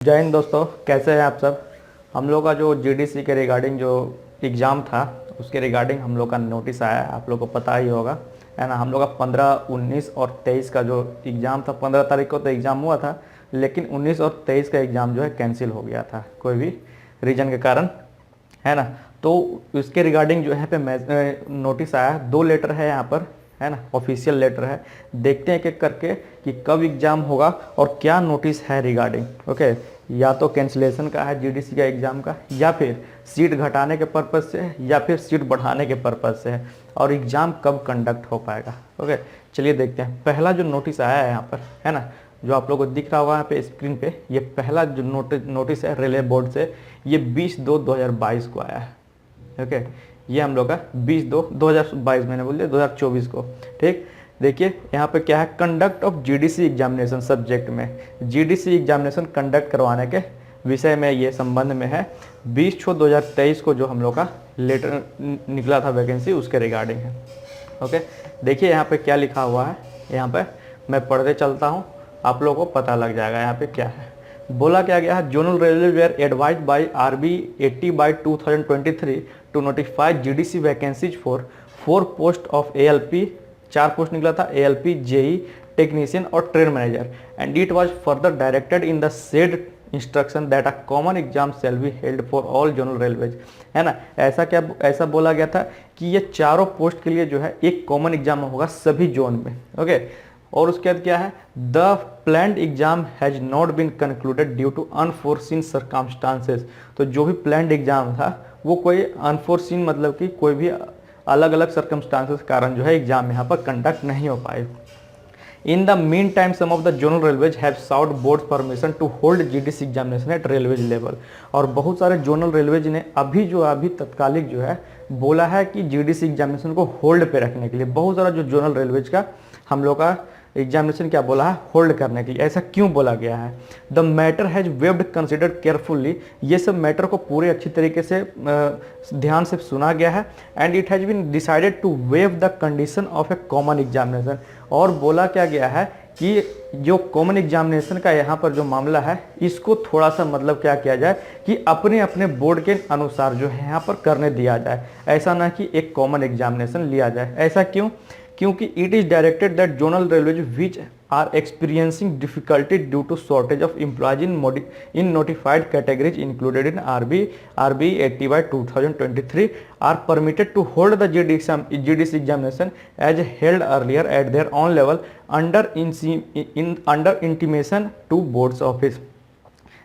जय हिंद दोस्तों, कैसे हैं आप सब। हम लोग का जो जीडीसी के रिगार्डिंग जो एग्ज़ाम था उसके रिगार्डिंग हम लोग का नोटिस आया है, आप लोग को पता ही होगा, है ना। हम लोग का 15, 19 और 23 का जो एग्ज़ाम था, 15 तारीख को तो एग्ज़ाम हुआ था, लेकिन 19 और 23 का एग्ज़ाम जो है कैंसिल हो गया था कोई भी रीजन के कारण, है ना। तो इसके रिगार्डिंग जो है पे नोटिस आया, 2 लेटर है यहाँ पर, है ना, ऑफिशियल लेटर है। देखते हैं एक एक करके कि कब एग्ज़ाम होगा और क्या नोटिस है रिगार्डिंग। ओके, या तो कैंसिलेशन का है जीडीसी का एग्ज़ाम का, या फिर सीट घटाने के पर्पज़ से, या फिर सीट बढ़ाने के पर्पज़ से है, और एग्ज़ाम कब कंडक्ट हो पाएगा। ओके, चलिए देखते हैं। पहला जो नोटिस आया है यहाँ पर, है ना, जो आप लोगों को दिख रहा होगा यहाँ पे स्क्रीन पे, ये पहला जो नोटिस है रेलवे बोर्ड से, ये 20/2/2022 को आया है। ओके, ये हम लोग का 20/2/2022 मैंने बोल दिया 2024 को। ठीक, देखिए यहाँ पे क्या है, conduct of GDC examination subject में, जीडीसी एग्जामिनेशन कंडक्ट करवाने के विषय में ये संबंध में है। 20/6/2023 को जो हम लोग का लेटर निकला था वैकेंसी, उसके रिगार्डिंग है। ओके, देखिए यहाँ पे क्या लिखा हुआ है, यहाँ पे मैं पढ़ते चलता हूँ, आप लोगों को पता लग जाएगा यहाँ पे क्या है। बोला क्या गया है, zonal railway were advise by RB 80/2023 to notify GDC vacancies for 4 post of ALP, 4 post निकला था, एएलपी, जेई, टेक्नीशियन और train manager, and it was further directed in the said instruction that a common exam shall be held for all zonal railways, है ना। ऐसा बोला गया था कि ये चारों पोस्ट के लिए जो है एक कॉमन एग्जाम होगा सभी जोन में। ओके, और उसके बाद क्या है, the planned exam has not been concluded due to unforeseen circumstances. तो जो भी प्लान्ड एग्जाम था वो कोई अनफोर्सिन मतलब कि कोई भी अलग अलग सर्कमस्टांसेस के कारण जो है एग्जाम यहाँ पर कंडक्ट नहीं हो पाए। In the meantime some of the zonal railways have sought board permission to hold GDC examination at railways level. और बहुत सारे जोनल रेलवेज ने अभी तत्कालिक जो है बोला है कि जीडीसी एग्जामिनेशन को होल्ड पे रखने के लिए, बहुत सारा जो जोनल रेलवेज का हम लोग का एग्जामिनेशन क्या बोला है, होल्ड करने के लिए। ऐसा क्यों बोला गया है, the matter has webbed considered carefully, ये सब मैटर को पूरे अच्छी तरीके से ध्यान से सुना गया है। And it has been decided to waive the condition of a common examination. और बोला क्या गया है कि जो कॉमन एग्जामिनेशन का यहाँ पर जो मामला है, इसको थोड़ा सा मतलब क्या किया जाए कि अपने अपने बोर्ड के अनुसार जो है यहाँ पर करने दिया जाए, ऐसा ना कि एक कॉमन एग्जामिनेशन लिया जाए। ऐसा क्यों, क्योंकि it is directed that zonal railways which are experiencing difficulty due to shortage of employees in notified categories included in RB 80/2023 are permitted to hold the GDC examination as held earlier at their own level under intimation to board's office,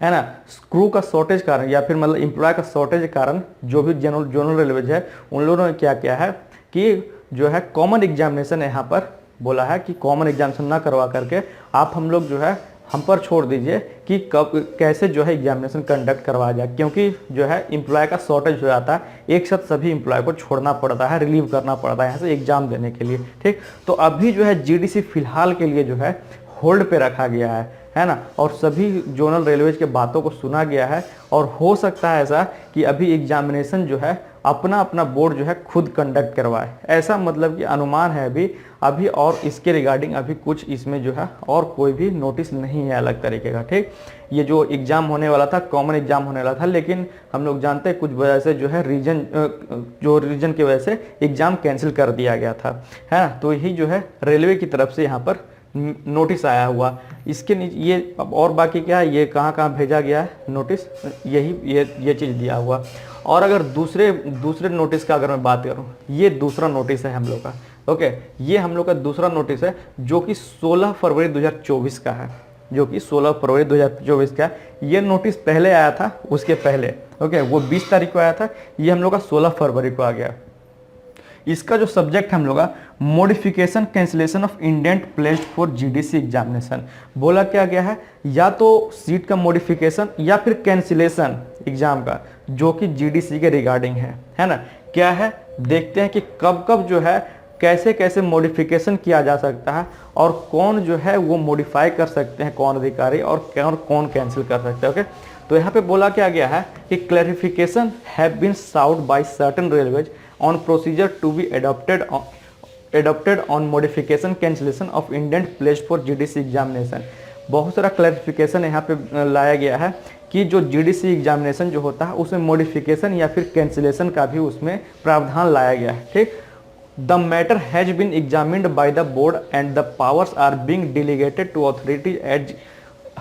है ना। Screw का shortage कारण या फिर मतलब employ का shortage के कारण जो भी जोनल रेलवेज है उन लोगों ने क्या किया है कि जो है कॉमन एग्जामिनेशन यहाँ पर बोला है कि कॉमन एग्जामिनेशन ना करवा करके आप हम लोग जो है हम पर छोड़ दीजिए कि कब कैसे जो है एग्जामिनेशन कंडक्ट करवाया जाए, क्योंकि जो है एम्प्लॉय का शॉर्टेज हो जाता है, एक साथ सभी एम्प्लॉय को छोड़ना पड़ता है, रिलीव करना पड़ता है यहाँ से एग्जाम देने के लिए। ठीक, तो अभी जो है जीडीसी फिलहाल के लिए जो है होल्ड पे रखा गया है ना, और सभी जोनल रेलवेज के बातों को सुना गया है। और हो सकता है ऐसा कि अभी एग्जामिनेशन जो है अपना अपना बोर्ड जो है खुद कंडक्ट करवाए, ऐसा मतलब कि अनुमान है अभी और इसके रिगार्डिंग अभी कुछ इसमें जो है और कोई भी नोटिस नहीं है अलग तरीके का। ठीक, ये जो एग्ज़ाम होने वाला था कॉमन एग्जाम होने वाला था, लेकिन हम लोग जानते हैं कुछ वजह से जो है रीजन की वजह से एग्ज़ाम कैंसिल कर दिया गया था, है ना। तो यही जो है रेलवे की तरफ से यहाँ पर नोटिस आया हुआ। इसके नीचे ये और बाकी क्या है, ये कहाँ कहाँ भेजा गया है नोटिस, यही ये चीज़ दिया हुआ। और अगर दूसरे नोटिस का अगर मैं बात करूँ, ये दूसरा नोटिस है हम लोग का। ओके, ये हम लोग का दूसरा नोटिस है जो कि 16 फरवरी 2024 का है, जो कि 16 फरवरी 2024 का है। ये नोटिस पहले आया था, उसके पहले ओके वो 20 तारीख को आया था, ये हम लोग का 16 फरवरी को आ गया। इसका जो सब्जेक्ट हम लोग का modification cancellation of indent placed for GDC examination. बोला क्या गया है, या तो सीट का मॉडिफिकेशन या फिर कैंसिलेशन एग्जाम का, जो कि जीडीसी के रिगार्डिंग है ना। क्या है, देखते हैं कि कब कब जो है कैसे कैसे मॉडिफिकेशन किया जा सकता है और कौन जो है वो मॉडिफाई कर सकते हैं, कौन अधिकारी, और कौन कैंसिल कर सकते हैं। ओके, तो यहाँ पे बोला क्या गया है कि clarification have been sought by certain railways on procedure to be adopted on modification cancellation of indent placed for GDC examination। बहुत सारा क्लैरिफिकेशन यहाँ पे लाया गया है कि जो जीडीसी एग्जामिनेशन जो होता है उसमें मॉडिफिकेशन या फिर कैंसिलेशन का भी उसमें प्रावधान लाया गया है। ठीक, the matter has been examined by the board and the powers are being delegated to authority as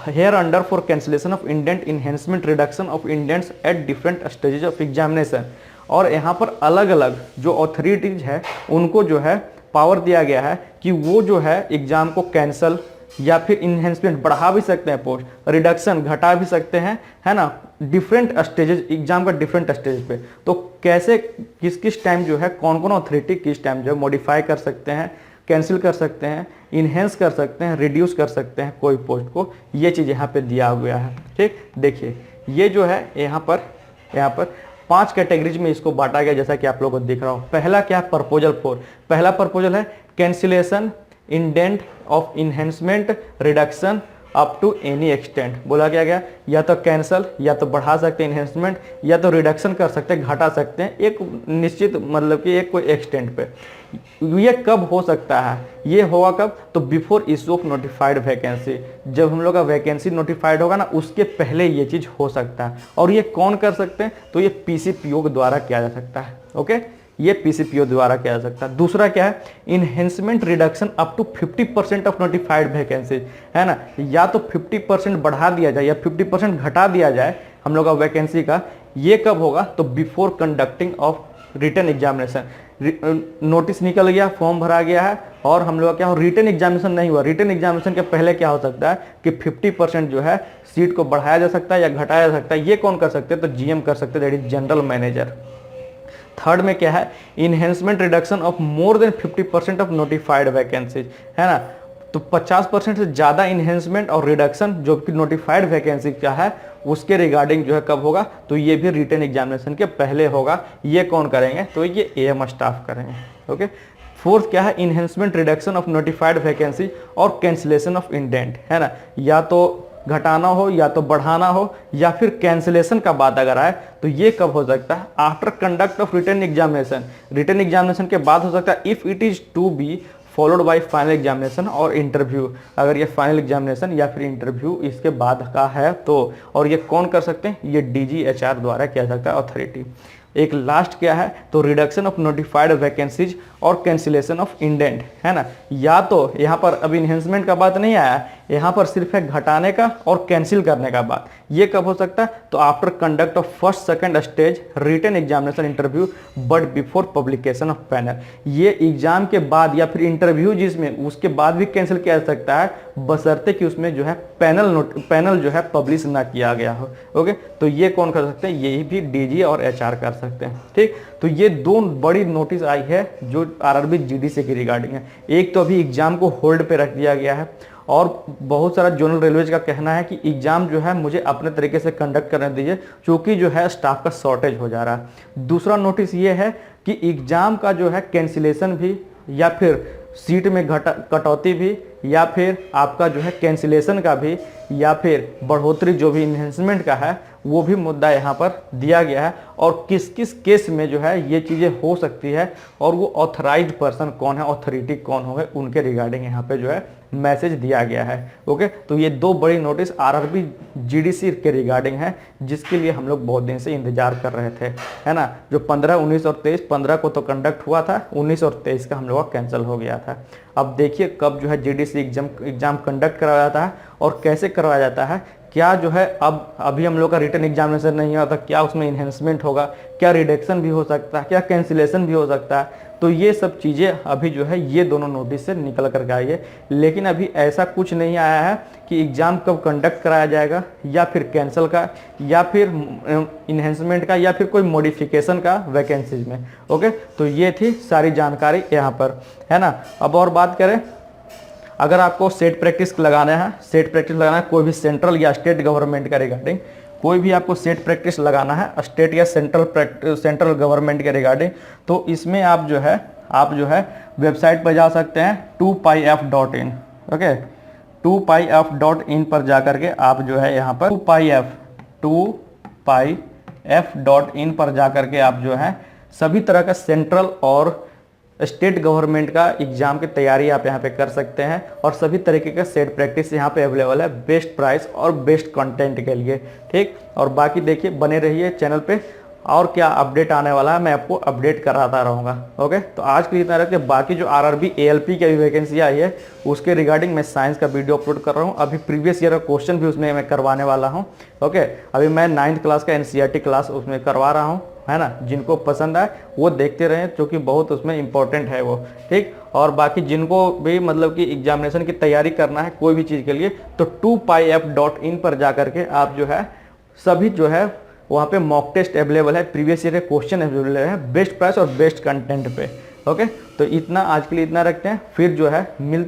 hereunder for cancellation of indent, enhancement, reduction of indents at different stages of examination. और यहाँ पर अलग अलग जो authorities है उनको जो है पावर दिया गया है कि वो जो है एग्जाम को कैंसल या फिर इन्हेंसमेंट बढ़ा भी सकते हैं, पोस्ट रिडक्शन घटा भी सकते हैं, है ना, डिफरेंट स्टेजेस एग्जाम का डिफरेंट स्टेज पे। तो कैसे किस किस टाइम जो है कौन कौन अथॉरिटी किस टाइम जो है मॉडिफाई कर सकते हैं, कैंसिल कर सकते हैं, इन्हेंस कर सकते हैं, रिड्यूस कर सकते हैं कोई पोस्ट को, ये चीज़ यहाँ पे दिया हुआ है। ठीक, देखिए ये जो है यहाँ पर 5 कैटेगरीज में इसको बांटा गया जैसा कि आप लोगों को दिख रहा हो। पहला क्या है, प्रपोजल 4। पहला प्रपोजल है cancellation indent of enhancement reduction up to any extent. बोला क्या गया, या तो कैंसल या तो बढ़ा सकते हैं इन्हेंसमेंट, या तो रिडक्शन कर सकते हैं, घटा सकते हैं एक निश्चित मतलब कि एक कोई एक्सटेंट पे। ये कब हो सकता है, ये होगा कब, तो before issue of notified vacancy. जब हम लोग का वैकेंसी नोटिफाइड होगा ना उसके पहले ये चीज़ हो सकता है। और ये कौन कर सकते हैं, तो ये पीसीपीओ के द्वारा किया जा सकता है। ओके, ये पीसीपीओ द्वारा किया जा सकता है। दूसरा क्या है, enhancement reduction up to 50% of notified vacancy, है ना, या तो 50% बढ़ा दिया जाए या 50% घटा दिया जाए हम लोग का वैकेंसी का। ये कब होगा, तो before conducting of written examination. Notice निकल गया, फॉर्म भरा गया है और हम लोग क्या हो, रिटन एग्जामिनेशन नहीं हुआ। रिटन एग्जामिनेशन के पहले क्या हो सकता है कि 50% जो है सीट को बढ़ाया जा सकता है या घटाया जा सकता है। ये कौन कर सकते हैं, तो जीएम कर सकते हैं, that is general manager. Third में क्या है, enhancement reduction of more than 50% of notified vacancies, है ना, तो 50% से ज़्यादा इन्हेंसमेंट और रिडक्शन जो कि नोटिफाइड वैकेंसी का है उसके रिगार्डिंग जो है कब होगा, तो ये भी रिटन एग्जामिनेशन के पहले होगा। ये कौन करेंगे, तो ये एएम स्टाफ करेंगे। ओके, फोर्थ क्या है, enhancement reduction of notified vacancy और कैंसिलेशन ऑफ इंडेंट, है ना, या तो घटाना हो या तो बढ़ाना हो या फिर कैंसिलेशन का बात अगर आए तो ये कब हो सकता है, after conduct of written examination. Written examination के बाद हो सकता है, if it is to be followed by final examination और इंटरव्यू। अगर ये फाइनल एग्जामिनेशन या फिर इंटरव्यू इसके बाद का है तो, और ये कौन कर सकते हैं, ये डीजीएचआर द्वारा किया सकता है, अथॉरिटी। एक लास्ट क्या है, तो रिडक्शन ऑफ नोटिफाइड वैकेंसीज और कैंसिलेशन ऑफ इंडेंट, है ना, या तो यहाँ पर अभी इन्हेंसमेंट का बात नहीं आया, यहाँ पर सिर्फ है घटाने का और कैंसिल करने का बात। ये कब हो सकता है, तो after conduct of first second stage written examination interview but before publication of panel. ये एग्जाम के बाद या फिर इंटरव्यू जिसमें उसके बाद भी कैंसिल किया जा सकता है, बशर्ते कि उसमें जो है पैनल जो है पब्लिश ना किया गया हो। ओके, तो ये कौन कर सकते हैं, यही भी डीजी और एचआर कर सकते हैं। ठीक, तो ये दो बड़ी नोटिस आई है जो आरआरबी जीडीसी की रिगार्डिंग है। एक तो अभी एग्जाम को होल्ड पे रख दिया गया है और बहुत सारा जोनल रेलवेज का कहना है कि एग्जाम जो है मुझे अपने तरीके से कंडक्ट करने दीजिए क्योंकि जो है स्टाफ का शॉर्टेज हो जा रहा है। दूसरा नोटिस ये है कि एग्जाम का जो है कैंसिलेशन भी या फिर सीट में कटौती भी या फिर आपका जो है कैंसिलेशन का भी या फिर बढ़ोतरी जो भी इन्हेंसमेंट का है वो भी मुद्दा यहाँ पर दिया गया है और किस किस केस में जो है ये चीज़ें हो सकती है और वो ऑथराइज्ड पर्सन कौन है, अथॉरिटी कौन होंगे, उनके रिगार्डिंग यहाँ पे जो है मैसेज दिया गया है। ओके, तो ये दो बड़ी नोटिस आरआरबी जीडीसी के रिगार्डिंग है जिसके लिए हम लोग बहुत दिन से इंतजार कर रहे थे, है ना। जो 15, 19 और 23, 15 को तो कंडक्ट हुआ था, 19 और 23 का हम लोग का कैंसिल हो गया था। अब देखिए कब जो है जीडीसी एग्जाम कंडक्ट करवाया जाता है और कैसे करवाया जाता है, क्या जो है अब अभी हम लोग का रिटन एग्जामिनेशन नहीं हुआ था, क्या उसमें इन्हेंसमेंट होगा, क्या रिडक्शन भी हो सकता है, क्या कैंसिलेशन भी हो सकता है। तो ये सब चीज़ें अभी जो है ये दोनों नोटिस से निकल कर आई है, लेकिन अभी ऐसा कुछ नहीं आया है कि एग्ज़ाम कब कंडक्ट कराया जाएगा या फिर कैंसिल का या फिर इन्हेंसमेंट का या फिर कोई मॉडिफिकेशन का वैकेंसीज में। ओके, तो ये थी सारी जानकारी यहाँ पर, है ना। अब और बात करें, अगर आपको सेट प्रैक्टिस लगाना है, सेट प्रैक्टिस लगाना है कोई भी सेंट्रल या स्टेट गवर्नमेंट का रिगार्डिंग, कोई भी आपको सेट प्रैक्टिस लगाना है स्टेट या सेंट्रल गवर्नमेंट के रिगार्डिंग, तो इसमें आप जो है वेबसाइट पर जा सकते हैं 2pif.in। ओके, 2pif.in पर जा करके आप जो है यहाँ पर 2pif.in पर जा करके आप जो है सभी तरह का सेंट्रल और स्टेट गवर्नमेंट का एग्जाम की तैयारी आप यहाँ पे कर सकते हैं और सभी तरीके का सेट प्रैक्टिस यहाँ पे अवेलेबल है बेस्ट प्राइस और बेस्ट कंटेंट के लिए। ठीक, और बाकी देखिए बने रहिए चैनल पे, और क्या अपडेट आने वाला है मैं आपको अपडेट कराता रहूँगा। ओके, तो आज के लिए इतना रखते हैं। बाकी जो आरआरबी एएलपी की अभी वैकेंसी आई है उसके रिगार्डिंग मैं साइंस का वीडियो अपलोड कर रहा हूँ। अभी प्रीवियस ईयर का क्वेश्चन भी उसमें मैं करवाने वाला हूँ। ओके, अभी मैं 9th क्लास का एनसीईआरटी क्लास उसमें करवा रहा हूँ, है ना। जिनको पसंद आए वो देखते रहें क्योंकि बहुत उसमें इंपॉर्टेंट है वो। ठीक, और बाकी जिनको भी मतलब कि एग्जामिनेशन की तैयारी करना है कोई भी चीज़ के लिए, तो 2pif.in पर जा करके आप जो है सभी जो है वहाँ पे मॉक टेस्ट अवेलेबल है, प्रीवियस ईयर के क्वेश्चन अवेलेबल है बेस्ट प्राइस और बेस्ट कंटेंट पे। ओके, तो इतना आज के लिए इतना रखते हैं, फिर जो है मिलते हैं।